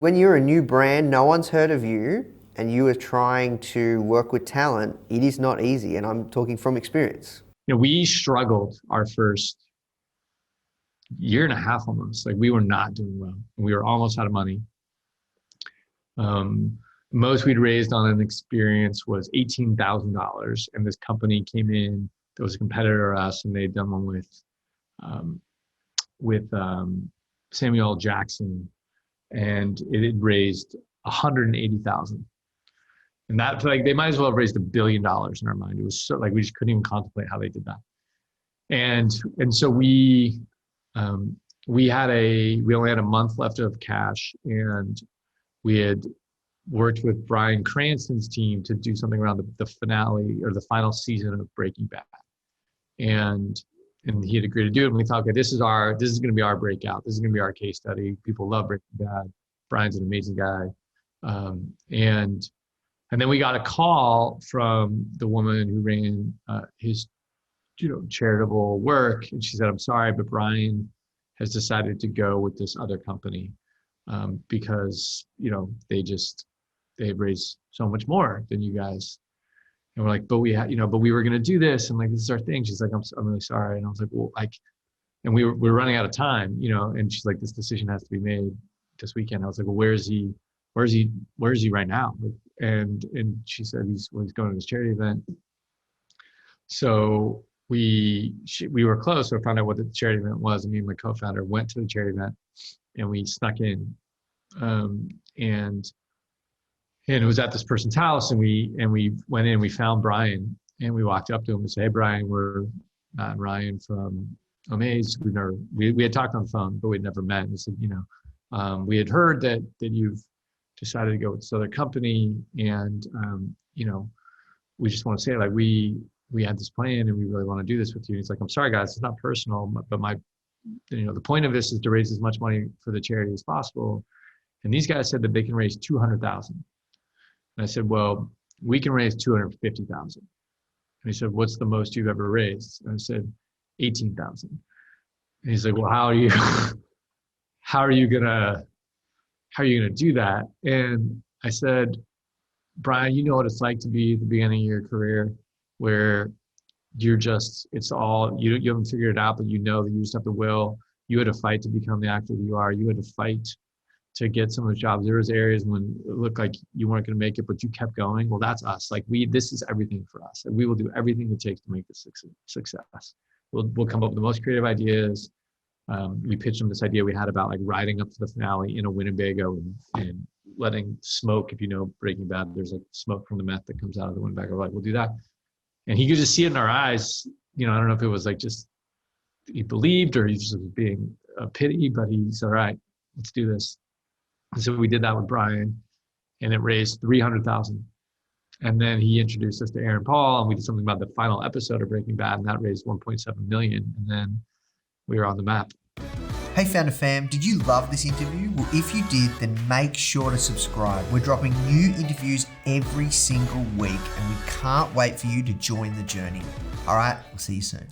When you're a new brand, no one's heard of you, and you are trying to work with talent, it is not easy. And I'm talking from experience. We struggled our first year and a half almost. Like, we were not doing well. We were almost out of money. Most we'd raised on an experience was $18,000. And this company came in that was a competitor to us, and they'd done one with Samuel L. Jackson, and it had raised 180,000. And that, like, they might as well have raised $1 billion in our mind. It was so, like, we just couldn't even contemplate how they did that. And so we only had a month left of cash, and we had worked with Bryan Cranston's team to do something around the finale or the final season of Breaking Bad. And he had agreed to do it. And we thought, okay, this is going to be our breakout. This is going to be our case study. People love Breaking Bad. Bryan's an amazing guy. And then we got a call from the woman who ran his, charitable work. And she said, I'm sorry, but Bryan has decided to go with this other company because, they've raised so much more than you guys. And we're like, but we were going to do this. And like, this is our thing. She's like, I'm really sorry. And I was like, well, and we're running out of time, and she's like, this decision has to be made this weekend. I was like, well, where is he right now? And she said, he's going to this charity event. So we were close. So I found out what the charity event was. And me and my co-founder went to the charity event, and we snuck in. And it was at this person's house, and we went in, we found Bryan, and we walked up to him and said, hey, Bryan, we're Matt and Ryan from Omaze. We had talked on the phone, but we'd never met. And he said, we had heard that you've decided to go with this other company. And, we just want to say, like, we had this plan and we really want to do this with you. And he's like, I'm sorry, guys, it's not personal, but the point of this is to raise as much money for the charity as possible. And these guys said that they can raise 200,000. And I said, well, we can raise 250,000. And he said, what's the most you've ever raised? And I said, 18,000. And he's like, well, how are you gonna do that? And I said, Bryan, you know what it's like to be at the beginning of your career where you haven't figured it out, but you know that you just have the will. You had to fight to become the actor that you are. You had to fight to get some of those jobs. There was areas when it looked like you weren't going to make it, but you kept going. Well, that's us. Like, this is everything for us. And we will do everything it takes to make this success. We'll come up with the most creative ideas. We pitched them this idea we had about, like, riding up to the finale in a Winnebago and letting smoke, if you know Breaking Bad, there's like smoke from the meth that comes out of the Winnebago. Like, we'll do that. And he could just see it in our eyes. I don't know if it was like just he believed or he's just being a pity, but he's all right, let's do this. And so we did that with Bryan, and it raised 300,000. And then he introduced us to Aaron Paul, and we did something about the final episode of Breaking Bad, and that raised 1.7 million. And then we were on the map. Hey Foundr fam, did you love this interview? Well, if you did, then make sure to subscribe. We're dropping new interviews every single week, and we can't wait for you to join the journey. All right, we'll see you soon.